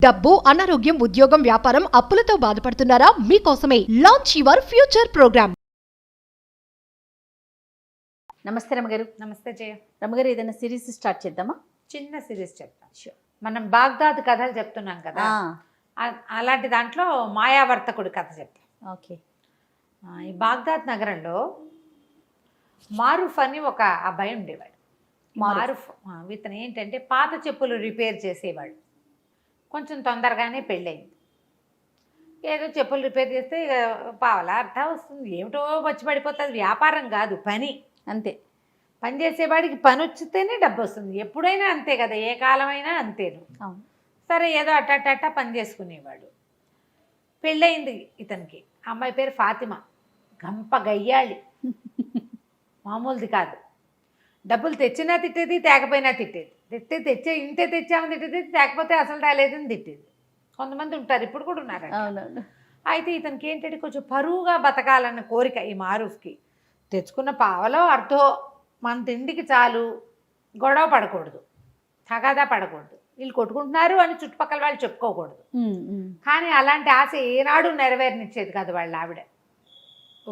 డబ్బు, అనారోగ్యం, ఉద్యోగం, వ్యాపారం, అప్పులతో బాధపడుతున్నారా? మీకోసమే లాంచ్ యువర్ ఫ్యూచర్ ప్రోగ్రామ్. నమస్తే రమగారు. నమస్తే జయ. రమగారు, ఏదైనా సిరీస్ స్టార్ట్ చేద్దామా? చిన్న సిరీస్ చెప్తాను. మనం బాగ్దాద్ కథలు చెప్తున్నాం కదా, అలాంటి దాంట్లో మాయావర్తకుడి కథ చెప్తాం. ఓకే. ఈ బాగ్దాద్ నగరంలో మారూఫ్ అని ఒక అబ్బాయి ఉండేవాడు. మారూఫ్ ఇతను ఏంటంటే పాత చెప్పులు రిపేర్ చేసేవాడు. కొంచెం తొందరగానే పెళ్ళయింది. ఏదో చెప్పులు రిపేర్ చేస్తే ఇక పావలా అర్థం వస్తుంది, ఏమిటో వచ్చి పడిపోతుంది. వ్యాపారం కాదు, పని. అంతే. పని చేసేవాడికి పని వచ్చితేనే డబ్బు వస్తుంది. ఎప్పుడైనా అంతే కదా, ఏ కాలమైనా అంతేను. అవును. సరే, ఏదో అట్ట పని చేసుకునేవాడు. పెళ్ళయింది ఇతనికి. అమ్మాయి పేరు ఫాతిమా. గంప గయ్యాళి, మామూలుది కాదు. డబ్బులు తెచ్చినా తిట్టేది, తేకపోయినా తిట్టేది. తెచ్చే ఇంతే తెచ్చామని తిట్టేది, తేకపోతే అసలు రాలేదని తిట్టేది. కొంతమంది ఉంటారు, ఇప్పుడు కూడా ఉన్నారు. అవునవును. అయితే ఇతనికి ఏంటంటే కొంచెం పరువుగా బతకాలన్న కోరిక ఈ మారూఫ్కి. తెచ్చుకున్న పావలో అర్థో మన తిండికి చాలు, గొడవ పడకూడదు, తగాదా పడకూడదు, వీళ్ళు కొట్టుకుంటున్నారు అని చుట్టుపక్కల వాళ్ళు చెప్పుకోకూడదు. కానీ అలాంటి ఆశ ఏనాడు నెరవేరనిచ్చేది కాదు వాళ్ళ ఆవిడ,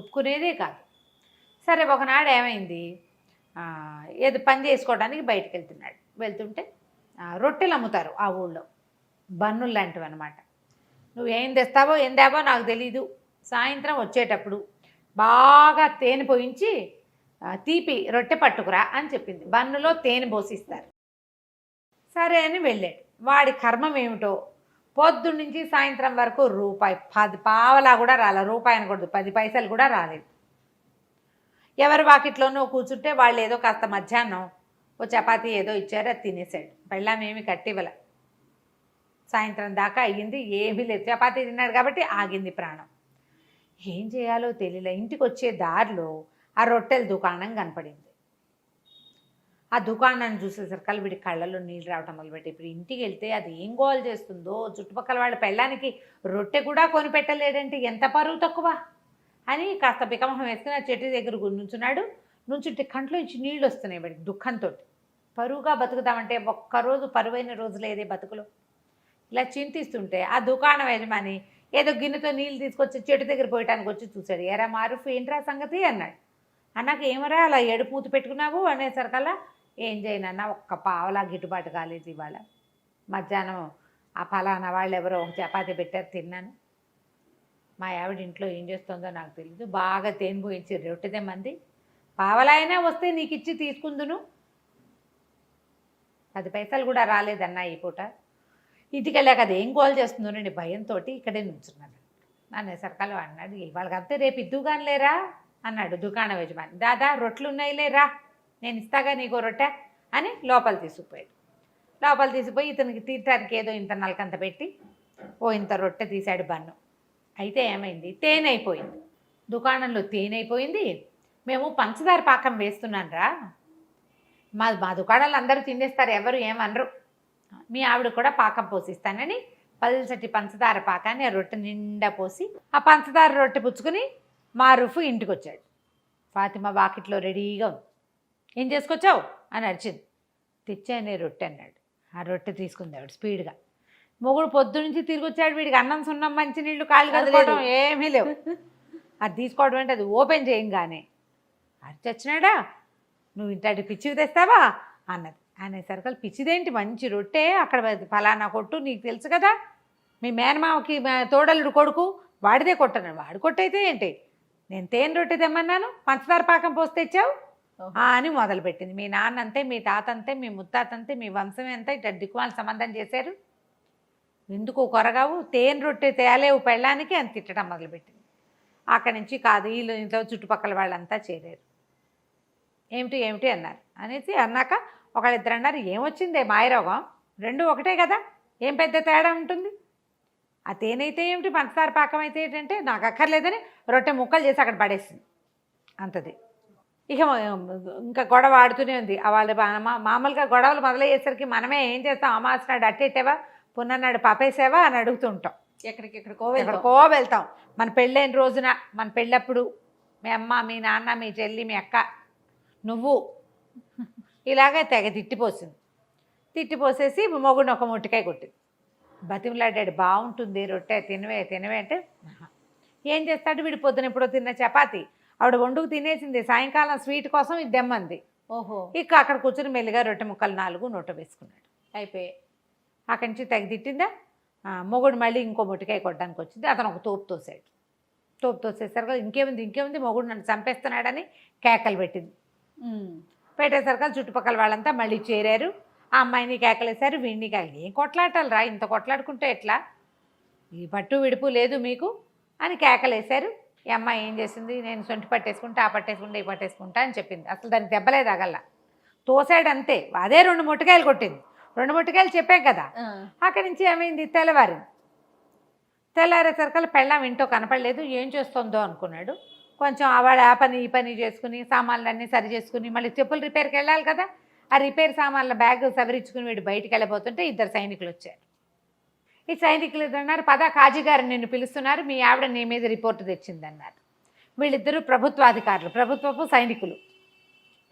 ఒప్పుకునేదే కాదు. సరే, ఒకనాడు ఏమైంది, ఏదో పని చేసుకోవడానికి బయటకు వెళ్తుంటే రొట్టెలు అమ్ముతారు ఆ ఊళ్ళో, బన్నులు లాంటివి అనమాట. నువ్వు ఏం తెస్తావో ఏం తేవో నాకు తెలీదు, సాయంత్రం వచ్చేటప్పుడు బాగా తేనె పోయించి తీపి రొట్టె పట్టుకురా అని చెప్పింది. బన్నులో తేనె పోసిస్తారు. సరే అని వెళ్ళాడు. వాడి కర్మం ఏమిటో, పొద్దున్నుంచి సాయంత్రం వరకు రూపాయి 10 పావలా కూడా రాలేదు. రూపాయి అనకూడదు, 10 పైసలు కూడా రాలేదు. ఎవరి వాకిట్లోనూ కూర్చుంటే వాళ్ళు ఏదో కాస్త మధ్యాహ్నం ఓ చపాతీ ఏదో ఇచ్చారు, అది తినేసాడు. పెళ్ళామేమి కట్టివ్వల. సాయంత్రం దాకా అయ్యింది, ఏమీ లేదు. చపాతీ తిన్నాడు కాబట్టి ఆగింది ప్రాణం. ఏం చేయాలో తెలియలే. ఇంటికి వచ్చే దారిలో ఆ రొట్టెల దుకాణం కనపడింది. ఆ దుకాణాన్ని చూసేసరికి వీడి కళ్ళల్లో నీళ్ళు రావటం మొదలుపెట్టి, ఇప్పుడు ఇంటికి వెళ్తే అది ఏం గోల్ చేస్తుందో, చుట్టుపక్కల వాళ్ళ పెళ్ళానికి రొట్టె కూడా కొనిపెట్టలేడంటే ఎంత పరువు తక్కువ అని కాస్త బికమహం వేసుకుని ఆ చెట్టు దగ్గర నుంచుంటే కంట్లో నుంచి నీళ్ళు వస్తున్నాయి వాడికి దుఃఖంతో. పరువుగా బతుకుతామంటే ఒక్కరోజు పరువైన రోజు లేదే బతుకులో. ఇలా చింతిస్తుంటే ఆ దుకాణం యజమాని ఏదో గిన్నెతో నీళ్ళు తీసుకొచ్చి చెట్టు దగ్గర పోయటానికి వచ్చి చూశాడు. ఎరా మారూఫ్, ఏంట్రా సంగతి అన్నాడు. అన్నాక ఏమరా అలా ఏడుపు మూత పెట్టుకున్నావు అనేసరికల్లా, ఏం చేయనన్నా, ఒక్క పావలా గిట్టుబాటు కాలేదు ఇవాళ. మధ్యాహ్నం ఆ ఫలానా వాళ్ళు ఎవరో ఒక చపాతీ పెట్టారు, తిన్నాను. మా ఆవిడ ఇంట్లో ఏం చేస్తుందో నాకు తెలీదు, బాగా తేనె పోయించి రొట్టెదే మంది, పావలా అయినా వస్తే నీకు ఇచ్చి తీసుకుందును, 10 పైసలు కూడా రాలేదన్నా ఈ పూట. ఇంటికి వెళ్ళాక అది ఏం గోల్ చేస్తుందో నేను భయంతో ఇక్కడే నుంచున్నాను అనేసరికలు అన్నాడు. వాళ్ళకంతే రేపు ఇద్దుగాని లేరా అన్నాడు దుకాణం యజమాని. దాదా రొట్టెలు ఉన్నాయి లేరా, నేను ఇస్తాగా నీకో రొట్టె అని లోపల తీసుకుపోయాడు. లోపల తీసిపోయి ఇతనికి తీయటానికి ఏదో ఇంత నలకంత పెట్టి ఇంత రొట్టె తీశాడు బన్ను. అయితే ఏమైంది, తేనె అయిపోయింది దుకాణంలో. తేనె అయిపోయింది. మేము పంచదార పాకం వేస్తున్నాను రా, మా దుకాణాలు అందరూ తినేస్తారు, ఎవరు ఏమనరు, మీ ఆవిడ కూడా పాకం పోసిస్తానని పల్చటి పంచదార పాకాన్ని ఆ రొట్టె నిండా పోసి ఆ పంచదార రొట్టె పుచ్చుకుని మారూఫ్ ఇంటికి వచ్చాడు. ఫాతిమా వాకిట్లో రెడీగా ఉంది. ఏం చేసుకొచ్చావు అని అడిచింది. తెచ్చానే రొట్టె అన్నాడు. ఆ రొట్టె తీసుకుంది ఆవిడ స్పీడ్గా. మొగుడు పొద్దు నుంచి తిరిగి వచ్చాడు, వీడికి అన్నం సున్నం మంచినీళ్ళు కాళ్ళు కదుకోవడం ఏమీ లేవు. అది తీసుకోవడం అంటే అది ఓపెన్ చేయంగానే అది చచ్చినాడా, నువ్వు ఇంతటి పిచ్చివి తెస్తావా అన్నది. అనేసరికి పిచ్చిదేంటి, మంచి రొట్టె, అక్కడ ఫలానా కొట్టు, నీకు తెలుసు కదా, మీ మేనమామకి తోడలుడు కొడుకు వాడిదే కొట్టన్నాడు. వాడు కొట్టయితే ఏంటి, నేను తేనె రొట్టె తెమ్మన్నాను, పంచదార పాకం పోసి తెచ్చావు అని మొదలుపెట్టింది. మీ నాన్న అంతే, మీ తాత అంతే, మీ ముత్తాత అంతే, మీ వంశమే అంతా ఇట్లా దిక్కుమాల సంబంధం చేశారు, ఎందుకు కొరగావు, తేనె రొట్టె తేలేవు పెళ్ళానికి అని తిట్టడం మొదలుపెట్టింది. అక్కడి నుంచి కాదు, వీళ్ళు ఇంట్లో చుట్టుపక్కల వాళ్ళంతా చేరారు. ఏమిటి అన్నారు. అనేసి అన్నాక ఒకళ్ళిద్దరు అన్నారు, ఏమొచ్చిందే మాయరోగం, రెండు ఒకటే కదా, ఏం పెద్ద తేడా ఉంటుంది, ఆ తేనె అయితే ఏమిటి, పంచదార పాకం అయితే ఏంటంటే నాకు అక్కర్లేదని రొట్టె ముక్కలు చేసి అక్కడ పడేసింది అంతది. ఇక ఇంకా గొడవ ఆడుతూనే ఉంది. వాళ్ళు మామూలుగా గొడవలు మొదలయ్యేసరికి మనమే ఏం చేస్తాం, అమావాస్య నాడు అట్టేటేవా, పున్నన్నాడు పాపేసావా అని అడుగుతుంటాం. ఎక్కడికో వెళ్తాం. మన పెళ్ళైన రోజున, మన పెళ్ళప్పుడు మీ అమ్మ, మీ నాన్న, మీ చెల్లి, మీ అక్క, నువ్వు ఇలాగే తెగ తిట్టిపోసింది. తిట్టిపోసేసి మొగుడిని ఒక మొట్టికాయ కొట్టింది. బతిమలాడాడు, బాగుంటుంది రొట్టె తినవే తినవే అంటే ఆహా. ఏం చేస్తాడు వీడు, పొద్దున ఎప్పుడో తిన్న చపాతి ఆవిడ వండుకు తినేసింది, సాయంకాలం స్వీట్ కోసం ఇది దెమ్మంది. ఓహో, ఇక అక్కడ కూర్చొని మెల్లిగా రొట్టె ముక్కలు 4 నోట వేసుకున్నాడు. అయిపోయి అక్కడి నుంచి తెగ తిట్టిందా. మొగుడు మళ్ళీ ఇంకో మొట్టికాయ కొట్టడానికి వచ్చింది. అతను ఒక తోపు తోసాడు. తోపు తోసేసరికి ఇంకేముంది మొగుడు నన్ను చంపేస్తున్నాడని కేకలు పెట్టింది. పెట్టేసరికి చుట్టుపక్కల వాళ్ళంతా మళ్ళీ చేరారు. ఆ అమ్మాయిని కేకలేశారు, వీడిని కేకలు. ఏం కొట్లాటాలు రా, ఇంత కొట్లాడుకుంటే ఎట్లా, ఈ పట్టు విడుపు లేదు మీకు అని కేకలేశారు. ఈ అమ్మాయి ఏం చేసింది, నేను సొంటి పట్టేసుకుంటా, ఆ పట్టేసుకుంటా, ఈ పట్టేసుకుంటా అని చెప్పింది. అసలు దానికి దెబ్బలే తగల్లా, తోసాడు అంతే. అదే 2 మొట్టికాయలు కొట్టింది. 2 మొట్టికాయలు చెప్పాం కదా. అక్కడి నుంచి ఏమైంది, తెల్లారేసరికల్లా పెళ్ళాం ఇంట్లో కనపడలేదు. ఏం చేస్తుందో అనుకున్నాడు. కొంచెం ఆవిడ ఆ పని ఈ పని చేసుకుని సామాన్లన్నీ సరి చేసుకుని మళ్ళీ చెప్పులు రిపేర్కి వెళ్ళాలి కదా. ఆ రిపేర్ సామాన్ల బ్యాగ్ సవరించుకుని వీడు బయటికి వెళ్ళబోతుంటే 2 సైనికులు వచ్చారు. ఈ సైనికులు అన్నారు, పదా కాజీ గారు నిన్ను పిలుస్తున్నారు, మీ ఆవిడ నీ మీద రిపోర్టు తెచ్చిందన్నారు. వీళ్ళిద్దరూ ప్రభుత్వాధికారులు, ప్రభుత్వపు సైనికులు.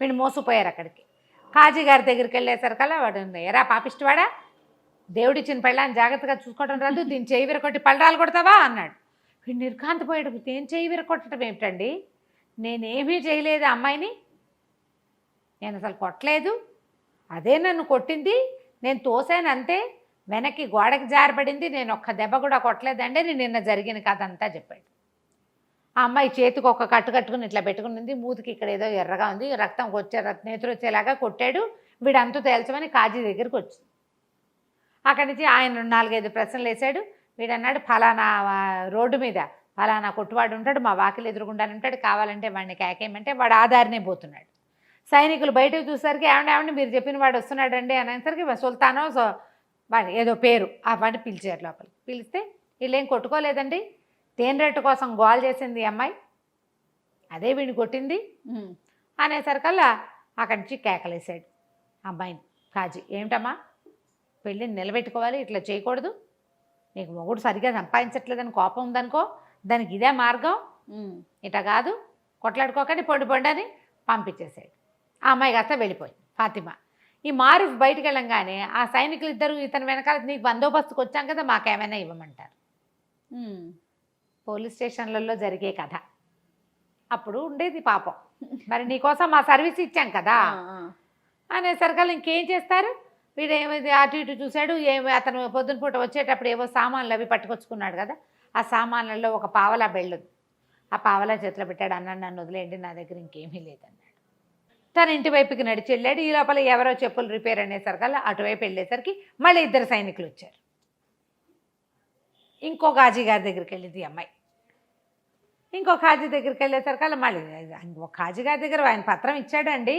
వీళ్ళు మోసపోయారు అక్కడికి. కాజీ గారి దగ్గరికి వెళ్ళేసరికల్లా వాడు, ఎరా పాపిష్టివాడా, దేవుడిచ్చిన పెళ్ళాన్ని జాగ్రత్తగా చూసుకోవడం రాదు, దీన్ని చేయి విరగొట్టి పళ్ళరాలు కొడతావా అన్నాడు. వీడు నిర్ఘాంతపోయాడు. నేను చేయి విరగొట్టడం ఏమిటండి, నేనేమీ చేయలేదు అమ్మాయిని, నేను అసలు కొట్టలేదు, అదే నన్ను కొట్టింది, నేను తోసాను అంతే, వెనక్కి గోడకి జారబడింది, నేను ఒక్క దెబ్బ కూడా కొట్టలేదండి, నేను నిన్న జరిగిన కథ అంతా చెప్పాడు. ఆ అమ్మాయి చేతికి ఒక కట్టు కట్టుకుని ఇట్లా పెట్టుకుని మూతికి ఇక్కడ ఏదో ఎర్రగా ఉంది, రక్తం నేతులు వచ్చేలాగా కొట్టాడు. వీడు అంతు తేల్చమని కాజీ దగ్గరికి వచ్చింది. అక్కడి నుంచి ఆయన 4-5 ప్రశ్నలు వేశాడు. వీడన్నాడు, ఫలానా రోడ్డు మీద ఫలానా కొట్టువాడు ఉంటాడు, మా వాకిలు ఎదురుగుండా ఉంటాడు, కావాలంటే వాడిని కేకేయమంటే వాడు ఆధారనే పోతున్నాడు. సైనికులు బయటకు చూసరికి ఏమండి మీరు చెప్పిన వాడు వస్తున్నాడండి అనేసరికి సుల్తానో వాడి ఏదో పేరు ఆ వాడిని పిలిచారు లోపలికి. పిలిస్తే వీళ్ళేం కొట్టుకోలేదండి, తేనెరెట్టు కోసం గోల్ చేసింది ఈ అమ్మాయి, అదే వీడిని కొట్టింది అనేసరికల్లా అక్కడి నుంచి కేకలేసాడు అమ్మాయిని కాజీ. ఏమిటమ్మా, పెళ్ళిని నిలబెట్టుకోవాలి, ఇట్లా చేయకూడదు, నీకు మొగుడు సరిగ్గా సంపాదించట్లేదని కోపం ఉందనుకో, దానికి ఇదే మార్గం, ఇట కాదు, కొట్లాడుకోకండి, పొండి అని పంపించేసాడు. ఆ అమ్మాయి కాస్త వెళ్ళిపోయింది ఫాతిమా. ఈ మారిఫ్ బయటికి వెళ్ళంగానే ఆ సైనికులు ఇద్దరు ఇతని వెనకాల, నీకు బందోబస్తుకు వచ్చాం కదా, మాకేమైనా ఇవ్వమంటారు. పోలీస్ స్టేషన్లలో జరిగే కథ అప్పుడు ఉండేది పాపం. మరి నీకోసం మా సర్వీస్ ఇచ్చాం కదా అనేసరికల్లా ఇంకేం చేస్తారు. వీడు ఏమైంది అటు ఇటు చూశాడు. అతను పొద్దున పూట వచ్చేటప్పుడు ఏవో సామాన్లు అవి పట్టుకొచ్చుకున్నాడు కదా, ఆ సామాన్లలో ఒక పావలా బెళ్ళుంది. ఆ పావలా చేతిలో పెట్టాడు. అన్నాడు, నన్ను వదిలేయండి, నా దగ్గర ఇంకేమీ లేదన్నాడు. తన ఇంటి వైపుకి నడిచి వెళ్ళాడు. ఈ లోపల ఎవరో చెప్పులు రిపేర్ అనేసరికల్లా అటువైపు వెళ్ళేసరికి మళ్ళీ 2 సైనికులు వచ్చారు. ఇంకో కాజీ గారి దగ్గరికి వెళ్ళింది ఈ అమ్మాయి. ఇంకో కాజీ దగ్గరికి వెళ్ళేసరికల్లా మళ్ళీ ఒక కాజీ గారి దగ్గర ఆయన పత్రం ఇచ్చాడండి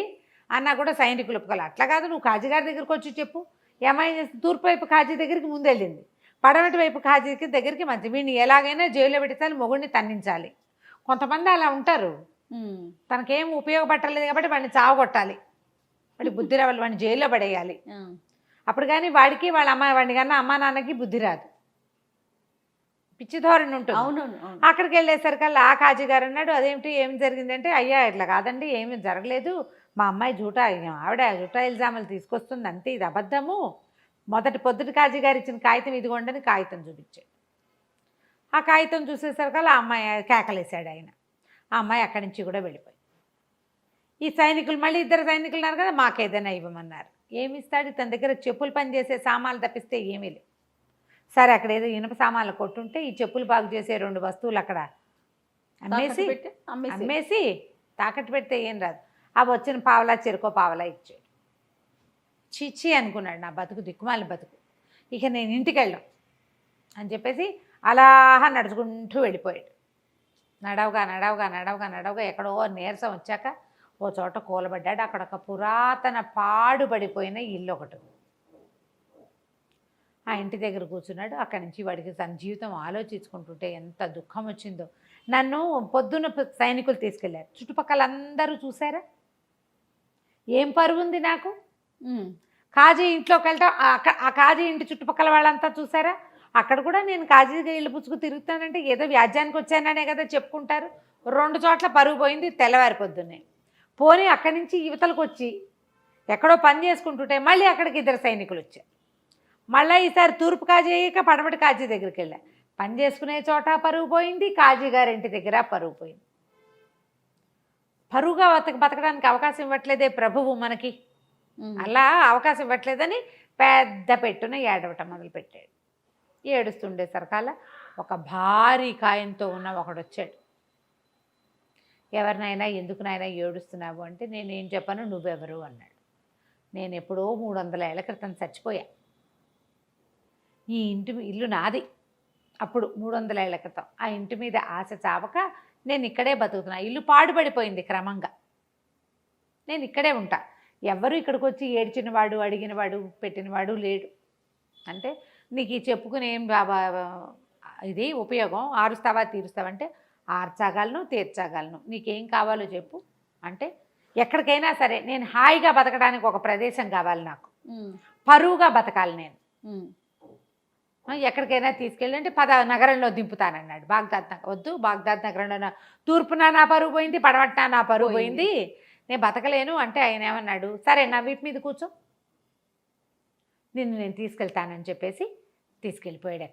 అన్నా కూడా సైనికులు ఒప్పుకోవాలి. అట్లా కాదు, నువ్వు కాజీ గారి దగ్గరికి వచ్చి చెప్పు. ఈ అమ్మాయి తూర్పు వైపు కాజీ దగ్గరికి ముందు వెళ్ళింది, పడమటి వైపు కాజీ దగ్గరికి మంచి. వీడిని ఎలాగైనా జైల్లో పెట్టాలి, మొగుడిని తన్నించాలి. కొంతమంది అలా ఉంటారు, తనకేం ఉపయోగపట్టలేదు కాబట్టి వాడిని చావగొట్టాలి, వాడి బుద్ధి రావాలి, వాడిని జైల్లో పడేయాలి. అప్పుడు కానీ వాడికి వాడిని కన్నా అమ్మా నాన్నకి బుద్ధి రాదు, పిచ్చి ధోరణి ఉంటుంది. అవునవును. అక్కడికి వెళ్ళేసరికల్లా ఆ కాజీ గారు అన్నాడు, అదేమిటి ఏం జరిగిందంటే, అయ్యా ఇట్లా కాదండి, ఏమీ జరగలేదు, మా అమ్మాయి ఆవిడ జూటా ఇల్జాములు తీసుకొస్తుంది అంతే, ఇది అబద్ధము. పొద్దుటి కాజీ గారు ఇచ్చిన కాగితం ఇదిగోండని కాగితం చూపించాడు. ఆ కాగితం చూసేసరికల్లా ఆ అమ్మాయి కేకలేశాడు ఆయన. ఆ అమ్మాయి అక్కడి నుంచి కూడా వెళ్ళిపోయింది. ఈ సైనికులు మళ్ళీ 2 సైనికులు ఉన్నారు కదా, మాకేదైనా ఇవ్వమన్నారు. ఏమి ఇస్తాడు, తన దగ్గర చెప్పులు పని చేసే సామాన్లు తప్పిస్తే ఏమీ లేవు. సరే, అక్కడ ఏదో ఇనుప సామాన్లు కొట్టుంటే ఈ చెప్పులు బాగు చేసే 2 వస్తువులు అక్కడ అమ్మేసి తాకట్టు పెడితే ఏం రాదు. అవి వచ్చిన పావలా చెరుకో పావలా ఇచ్చాడు. చిచ్చి అనుకున్నాడు, నా బతుకు దిక్కుమాలి బతుకు, ఇక నేను ఇంటికి వెళ్ళాం అని చెప్పేసి అలా నడుచుకుంటూ వెళ్ళిపోయాడు. నడవగా ఎక్కడో నీరసం వచ్చాక ఓ చోట కూలబడ్డాడు. అక్కడ ఒక పురాతన పాడుబడిపోయిన ఇల్లు ఒకటి. ఆ ఇంటి దగ్గర కూర్చున్నాడు. అక్కడి నుంచి వాడికి తన జీవితం ఆలోచించుకుంటుంటే ఎంత దుఃఖం వచ్చిందో. నన్ను పొద్దున్న సైనికులు తీసుకెళ్లారు, చుట్టుపక్కల అందరూ చూసారా, ఏం పరువు ఉంది నాకు. కాజీ ఇంట్లోకి వెళ్తాం, ఆ కాజీ ఇంటి చుట్టుపక్కల వాళ్ళంతా చూసారా, అక్కడ కూడా నేను కాజీగా ఇల్లు పుచ్చుకు తిరుగుతానంటే ఏదో వ్యాజ్యానికి వచ్చాననే కదా చెప్పుకుంటారు. 2 చోట్ల పరుగు పోయింది తెల్లవారి పొద్దున్నే. పోనీ అక్కడి నుంచి యువతలకు వచ్చి ఎక్కడో పని చేసుకుంటుంటే మళ్ళీ అక్కడికి 2 సైనికులు వచ్చారు. మళ్ళీ ఈసారి తూర్పు కాజీ అయ్యాక పడమటి కాజీ దగ్గరికి వెళ్ళా. పని చేసుకునే చోట పరుగు పోయింది, కాజీ గారింటి దగ్గర పరుగు పోయింది. పరుగుగా బతకడానికి అవకాశం ఇవ్వట్లేదే ప్రభువు మనకి, అలా అవకాశం ఇవ్వట్లేదని పెద్ద పెట్టున ఏడవటం మొదలుపెట్టాడు. ఏడుస్తుండే సరకాల ఒక భారీ కాయంతో ఉన్న ఒకడు వచ్చాడు. ఎవరినైనా ఎందుకునైనా ఏడుస్తున్నావు అంటే నేనేం చెప్పను, నువ్వెవరు అన్నాడు. నేను ఎప్పుడో 300 ఏళ్ల క్రితం చచ్చిపోయా. ఈ ఇల్లు నాది. అప్పుడు 300 ఏళ్ల క్రితం ఆ ఇంటి మీద ఆశ చావక నేను ఇక్కడే బతుకుతున్నా. ఇల్లు పాడుపడిపోయింది క్రమంగా, నేను ఇక్కడే ఉంటా. ఎవరు ఇక్కడికి వచ్చి ఏడ్చినవాడు, అడిగినవాడు, పెట్టినవాడు లేడు. అంటే నీకు ఈ చెప్పుకుని ఏం ఇది ఉపయోగం, ఆరుస్తావా తీరుస్తావంటే ఆర్చగలను, తీర్చగలను, నీకేం కావాలో చెప్పు అంటే ఎక్కడికైనా సరే నేను హాయిగా బతకడానికి ఒక ప్రదేశం కావాలి, నాకు పరువుగా బతకాలి, నేను ఎక్కడికైనా తీసుకెళ్ళి అంటే నగరంలో దింపుతానన్నాడు. బాగ్దాద్ నగరం వద్దు, బాగ్దాద్ నగరంలో తూర్పున నా పరువు పోయింది, పడమట్న నా పరువు పోయింది, నేను బతకలేను అంటే ఆయన ఏమన్నాడు, సరే నా వీపు మీద కూర్చో, నేను తీసుకెళ్తానని చెప్పేసి తీసుకెళ్ళిపోయాడు.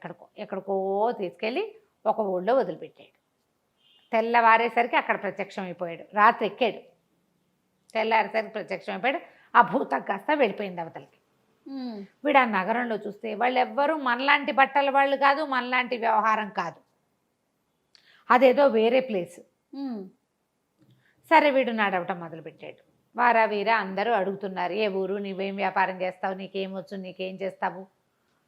ఎక్కడికో తీసుకెళ్ళి ఒక ఊళ్ళో వదిలిపెట్టాడు. తెల్లవారేసరికి అక్కడ ప్రత్యక్షం అయిపోయాడు. రాత్రి ఎక్కాడు, తెల్లారేసరికి ప్రత్యక్షం అయిపోయాడు. ఆ భూతం కాస్త వెళ్ళిపోయింది అవతలకి. వీడు ఆ నగరంలో చూస్తే వాళ్ళు ఎవ్వరూ మనలాంటి బట్టల వాళ్ళు కాదు, మనలాంటి వ్యవహారం కాదు, అదేదో వేరే ప్లేస్. సరే వీడు నడవటం మొదలుపెట్టాడు. వారా వీరా అందరూ అడుగుతున్నారు, ఏ ఊరు, నువ్వేం వ్యాపారం చేస్తావు, నీకేమొచ్చు, నీకేం చేస్తావు,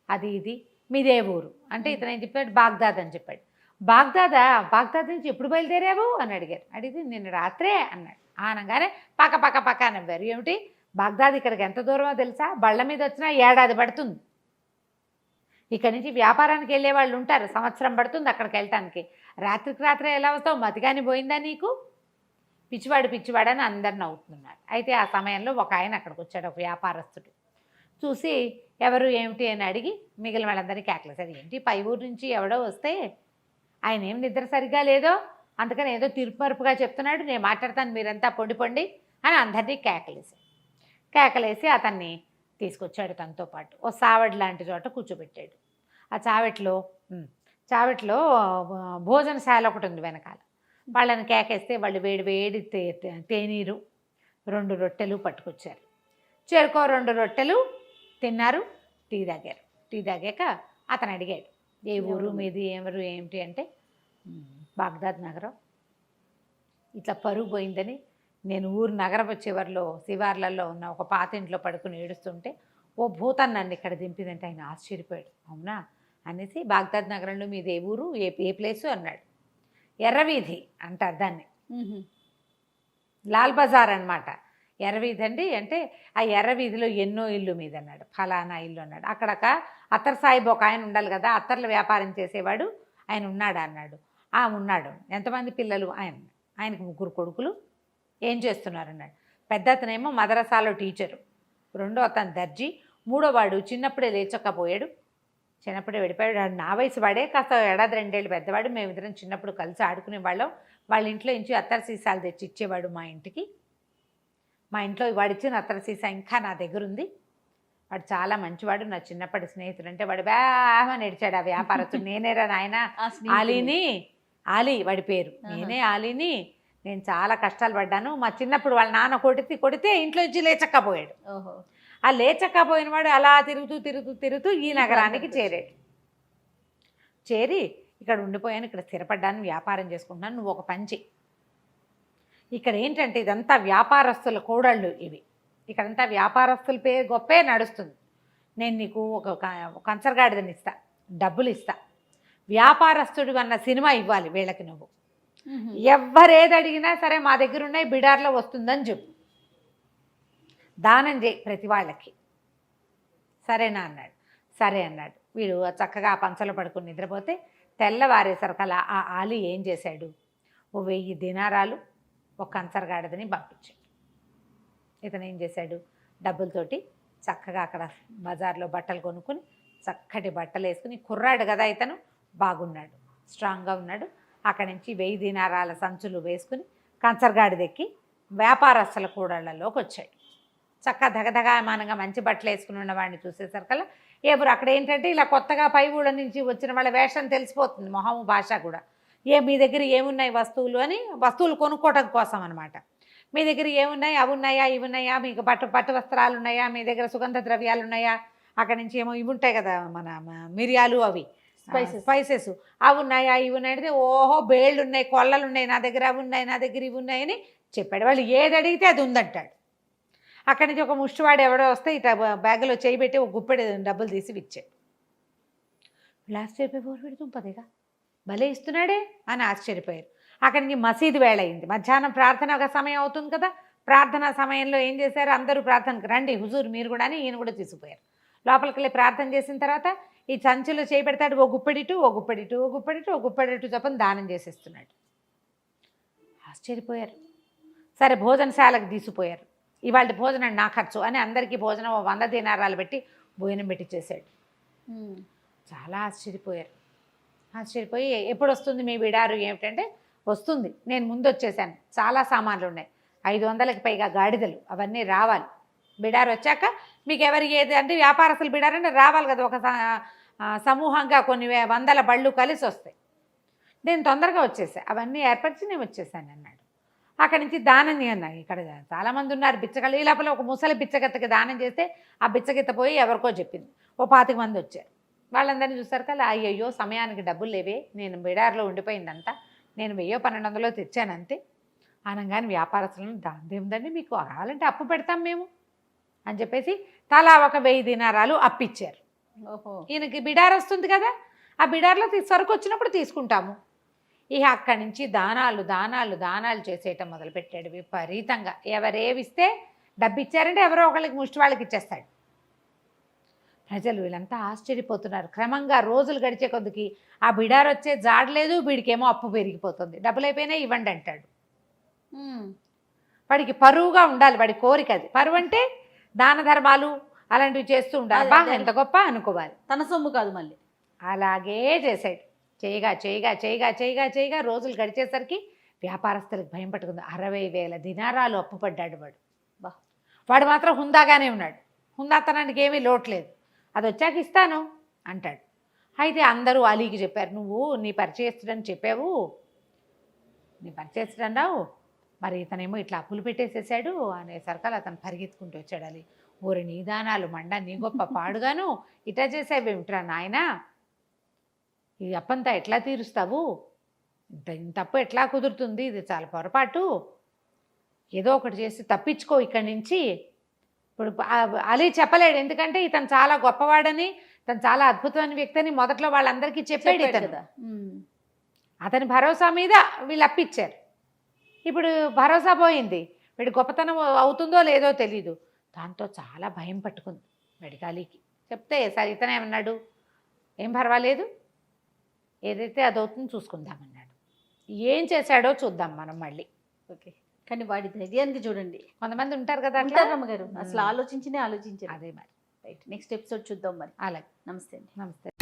అది ఇది, మీదే ఊరు అంటే ఇతను ఏం చెప్పాడు, బాగ్దాద్ అని చెప్పాడు. బాగ్దాద్ నుంచి ఎప్పుడు బయలుదేరావు అని అడిగారు. అడిగితే నిన్న రాత్రే అన్నాడు. అనగానే పక్క నవ్వారు. ఏమిటి బాగ్దాద్ ఇక్కడికి ఎంత దూరమో తెలుసా, బళ్ళ మీద వచ్చినా 1 ఏడాది పడుతుంది. ఇక్కడి నుంచి వ్యాపారానికి వెళ్ళే వాళ్ళు ఉంటారు, సంవత్సరం పడుతుంది అక్కడికి వెళ్ళటానికి. రాత్రికి రాత్రే ఎలా వస్తావు, మతిగాని పోయిందా నీకు, పిచ్చివాడని అందరు నవ్వుతున్నాడు. అయితే ఆ సమయంలో ఒక ఆయన అక్కడికి వచ్చాడు, ఒక వ్యాపారస్తుడు. చూసి ఎవరు ఏమిటి అని అడిగి మిగిలిన వాళ్ళందరినీ కేకలేసారు. ఏంటి పై ఊరు నుంచి ఎవడో వస్తే ఆయన ఏం నిద్ర సరిగ్గా లేదో, అందుకని ఏదో తిరుపరుపుగా చెప్తున్నాడు, నేను మాట్లాడతాను, మీరంతా పొండి అని అందరినీ కేకలేసి అతన్ని తీసుకొచ్చాడు. తనతో పాటు ఓ సావడి లాంటి చోట కూర్చోబెట్టాడు. ఆ చావట్లో భోజనశాల ఒకటి ఉంది వెనకాల. వాళ్ళని కేకేస్తే వాళ్ళు వేడి తేనీరు 2 రొట్టెలు పట్టుకొచ్చారు. చేరుకో 2 రొట్టెలు తిన్నారు, టీ తాగారు. టీ తాగాక అతను అడిగాడు, ఏ ఊరు మీది, ఎవరు ఏమిటి అంటే బాగ్దాద్ నగరం, ఇట్లా పరుగు పోయిందని నేను ఊరు నగరపు చివర్లో శివార్లలో ఉన్న ఒక పాత ఇంట్లో పడుకుని ఏడుస్తుంటే ఓ భూతం నన్ను ఇక్కడ దింపిందంటే ఆయన ఆశ్చర్యపోయాడు. అవునా అనేసి బాగ్దాద్ నగరంలో మీది ఏ ఊరు, ఏ ప్లేసు అన్నాడు. ఎర్రవీధి అంటారు దాన్ని, లాల్ బజార్ అనమాట. ఎర్రవీధి అండి అంటే ఆ ఎర్రవీధిలో ఎన్నో ఇల్లు మీద అన్నాడు, ఫలానా ఇల్లు అన్నాడు. అక్కడ అత్తర్ సాహిబ్ ఒక ఆయన ఉండాలి కదా, అత్తర్ల వ్యాపారం చేసేవాడు ఆయన ఉన్నాడా అన్నాడు. ఉన్నాడు. ఎంతమంది పిల్లలు, ఆయనకు 3 కొడుకులు, ఏం చేస్తున్నారు అన్నాడు. పెద్ద అతనేమో మదరసాలో టీచరు, 2వ అతను దర్జీ, 3వ వాడు చిన్నప్పుడే లేచకపోయాడు, చిన్నప్పుడే వెళ్ళిపోయాడు. నా వయసు వాడే, కాస్త 1 ఏడాది 2 ఏళ్ళు పెద్దవాడు. మేమిద్దరం చిన్నప్పుడు కలిసి ఆడుకునేవాళ్ళం. వాళ్ళ ఇంట్లో నుంచి అత్తర సీసాలు తెచ్చి ఇచ్చేవాడు మా ఇంటికి. మా ఇంట్లో వాడిచ్చిన అత్తర సీసా ఇంకా నా దగ్గర ఉంది. వాడు చాలా మంచివాడు, నా చిన్నప్పటి స్నేహితుడు. అంటే వాడు బాగా నడిచాడు ఆ వ్యాపారస్తుడు. నేనేరా నాయన ఆలీ వాడి పేరు, నేనే ఆలీని. నేను చాలా కష్టాలు పడ్డాను. మా చిన్నప్పుడు వాళ్ళ నాన్న కొడితే ఇంట్లో నుంచి లేచక్కపోయాడు. ఆ లేచక్కపోయిన వాడు అలా తిరుగుతూ ఈ నగరానికి చేరి ఇక్కడ ఉండిపోయాను, ఇక్కడ స్థిరపడ్డాను, వ్యాపారం చేసుకుంటున్నాను, నువ్వు ఒక పంచి. ఇక్కడ ఏంటంటే ఇదంతా వ్యాపారస్తుల కోడళ్ళు ఇవి, ఇక్కడంతా వ్యాపారస్తుల పేరు గొప్పే నడుస్తుంది. నేను నీకు ఒక కంచరగాడిదని ఇస్తా, డబ్బులు ఇస్తా, వ్యాపారస్తుడు అన్న సినిమా ఇవ్వాలి వీళ్ళకి. నువ్వు ఎవరేది అడిగినా సరే మా దగ్గర ఉన్నాయి, బిడార్లో వస్తుందని చెప్పు, దానం చేయి ప్రతి వాళ్ళకి, సరేనా అన్నాడు. సరే అన్నాడు. వీడు చక్కగా ఆ పంచలో పడుకుని నిద్రపోతే తెల్లవారేసరికల్లా ఆ ఆలీ ఏం చేశాడు, ఓ 1000 దినారాలు ఒక కంచరగాడిదని పంపించాడు. ఇతను ఏం చేశాడు, డబ్బులతోటి చక్కగా అక్కడ బజార్లో బట్టలు కొనుక్కొని చక్కటి బట్టలు వేసుకుని, కుర్రాడు కదా ఇతను, బాగున్నాడు, స్ట్రాంగ్గా ఉన్నాడు. అక్కడి నుంచి 1000 దినారాల సంచులు వేసుకుని కంచరగాడి దెక్కి వ్యాపారస్తుల కూడళ్లలోకి వచ్చాడు. చక్కగా దగదగామానంగా మంచి బట్టలు వేసుకుని ఉన్నవాడిని చూసేసరికల్లా ఎవరు అక్కడ ఏంటంటే ఇలా కొత్తగా పై ఊళ్ళ నుంచి వచ్చిన వాళ్ళ వేషం తెలిసిపోతుంది, మొహము భాష కూడా. మీ దగ్గర ఏమున్నాయి వస్తువులు అని, వస్తువులు కొనుక్కోవడం కోసం అనమాట. మీ దగ్గర ఏమున్నాయి, అవి ఉన్నాయా, ఇవి ఉన్నాయా, మీకు పట్టు వస్త్రాలు ఉన్నాయా, మీ దగ్గర సుగంధ ద్రవ్యాలు ఉన్నాయా, అక్కడి నుంచి ఏమో ఇవి ఉంటాయి కదా మన మిరియాలు, అవి స్పైసెస్ అవి ఉన్నాయా, ఇవి ఉన్నాయంటే ఓహో బేళ్ళు ఉన్నాయి, కొల్లలు ఉన్నాయి నా దగ్గర, అవి ఉన్నాయి నా దగ్గర, ఇవి ఉన్నాయని చెప్పాడు. వాళ్ళు ఏది అడిగితే అది ఉందంటాడు. అక్కడి నుంచి ఒక ముష్టివాడు ఎవడో వస్తే ఇట్లా బ్యాగులో చేయి పెట్టి ఒక గుప్పెడు డబ్బులు తీసి ఇచ్చాడు. వీళ్ళు ఆశ్చర్యపోయి పెడుతుంపదేగా భలే ఇస్తున్నాడే అని ఆశ్చర్యపోయారు. అక్కడి నుంచి మసీదు వేళ అయింది, మధ్యాహ్నం ప్రార్థన సమయం అవుతుంది కదా. ప్రార్థనా సమయంలో ఏం చేశారు, అందరూ ప్రార్థనకు రండి హుజూర్ మీరు కూడా అని ఈయన కూడా తీసుకుపోయారు. లోపలికి వెళ్ళి ప్రార్థన చేసిన తర్వాత ఈ సంచిలో చేయి పెడతాడు, ఓ గుప్పెడిటు ఓ గుప్పెడిటు ఓ గుప్పెడిటు ఓ గుప్పెడిటు చెప్పని దానం చేసేస్తున్నాడు. ఆశ్చర్యపోయారు. సరే భోజనశాలకు తీసుకుపోయారు. ఇవాళ భోజనం నా ఖర్చు అని అందరికీ భోజనం 100 దీనారాలు పెట్టి భోజనం పెట్టి చేశాడు. చాలా ఆశ్చర్యపోయారు. ఆశ్చర్యపోయి ఎప్పుడు వస్తుంది మీ బిడారు ఏమిటంటే, వస్తుంది, నేను ముందు వచ్చేసాను, చాలా సామాన్లు ఉన్నాయి, 500కి పైగా గాడిదలు, అవన్నీ రావాలి. బిడారు వచ్చాక మీకు ఎవరికి ఏది అంటే వ్యాపారస్తులు బిడారంటే రావాలి కదా, ఒక సమూహంగా కొన్ని వందల బళ్ళు కలిసి వస్తాయి. నేను తొందరగా వచ్చేసా, అవన్నీ ఏర్పరిచి నేను వచ్చేసాను అన్నాడు. అక్కడి నుంచి దానం అన్నాడు. ఇక్కడ చాలామంది ఉన్నారు బిచ్చగళ్ళు. ఈ లోపల ఒక ముసలి బిచ్చగత్తకి దానం చేస్తే ఆ బిచ్చగత్త పోయి ఎవరికో చెప్పింది. ఓ 25 మంది వచ్చారు. వాళ్ళందరినీ చూస్తారు కదా, అయ్యయ్యో సమయానికి డబ్బులు లేవే, నేను బిడార్లో ఉండిపోయిందంతా, నేను 1000-1200 తెచ్చానంతే అనగానే వ్యాపారస్తులను దాందేముందండి, మీకు కావాలంటే అప్పు పెడతాం మేము అని చెప్పేసి తలా ఒక 1000 దీనారాలు అప్పిచ్చారు. ఓహో, ఈయనకి బిడార్ వస్తుంది కదా, ఆ బిడార్లో సరుకు వచ్చినప్పుడు తీసుకుంటాము. ఇక అక్కడి నుంచి దానాలు దానాలు దానాలు చేసేయటం మొదలుపెట్టాడు విపరీతంగా. ఎవరేవిస్తే డబ్బు ఇచ్చారంటే ఎవరో ఒకళ్ళకి ముష్టి వాళ్ళకి ఇచ్చేస్తాడు. ప్రజలు వీళ్ళంతా ఆశ్చర్యపోతున్నారు. క్రమంగా రోజులు గడిచే కొద్దికి ఆ బిడార్ వచ్చే జాడలేదు, వీడికేమో అప్పు పెరిగిపోతుంది. డబ్బులు అయిపోయినా ఇవ్వండి అంటాడు. వాడికి పరువుగా ఉండాలి, వాడి కోరిక అది. పరువు అంటే దాన ధర్మాలు అలాంటివి చేస్తూ ఉండాలి, బాగా ఎంత గొప్ప అనుకోవాలి, తన సొమ్ము కాదు మళ్ళీ. అలాగే చేశాడు. చేయగా చేయగా చేయగా చేయగా చేయగా రోజులు గడిచేసరికి వ్యాపారస్తులకు భయం పట్టుకుంది. 60,000 దినారాలు అప్పు పడ్డాడు వాడు. వాడు మాత్రం హుందాగానే ఉన్నాడు, హుందాతనానికి ఏమీ లోట్లేదు. అది వచ్చాక ఇస్తాను అంటాడు. అయితే అందరూ అలీకి చెప్పారు, నువ్వు నీ పరిచయస్తుడని చెప్పావు, నీ పరిచయస్తుడన్నావు, మరి ఇతనేమో ఇట్లా అప్పులు పెట్టేసేసాడు అనేసరికల్ అతను పరిగెత్తుకుంటూ వచ్చాడు. అలీ, ఊరి నీ దానాలు మండ, నీ గొప్ప పాడుగాను ఇట్లా చేసావేమిట్రా నాయనా, ఈ అప్పంతా ఎట్లా తీరుస్తావు, ఇంత అప్పు ఎట్లా కుదురుతుంది, ఇది చాలా పొరపాటు, ఏదో ఒకటి చేసి తప్పించుకో ఇక్కడి నుంచి. ఇప్పుడు అలీ చెప్పలేడు, ఎందుకంటే ఇతను చాలా గొప్పవాడని, తను చాలా అద్భుతమైన వ్యక్తి అని మొదట్లో వాళ్ళందరికీ చెప్పాడు ఇతను. అతని భరోసా మీద వీళ్ళు అప్పిచ్చారు. ఇప్పుడు భరోసా పోయింది, వీడి గొప్పతనం అవుతుందో లేదో తెలీదు. దాంతో చాలా భయం పట్టుకుంది వీడికి. అలీకి చెప్తే సార్ ఇతనేమన్నాడు, ఏం పర్వాలేదు, ఏదైతే అదవుతుందో చూసుకుందామన్నాడు. ఏం చేశాడో చూద్దాం మనం మళ్ళీ. ఓకే, కానీ వాడి ధైర్యానికి చూడండి. కొంతమంది ఉంటారు కదా అట్లా రమ్మగారు, అసలు ఆలోచించారు. అదే మరి. రైట్, నెక్స్ట్ ఎపిసోడ్ చూద్దాం మరి. అలాగే, నమస్తే అండి. నమస్తే.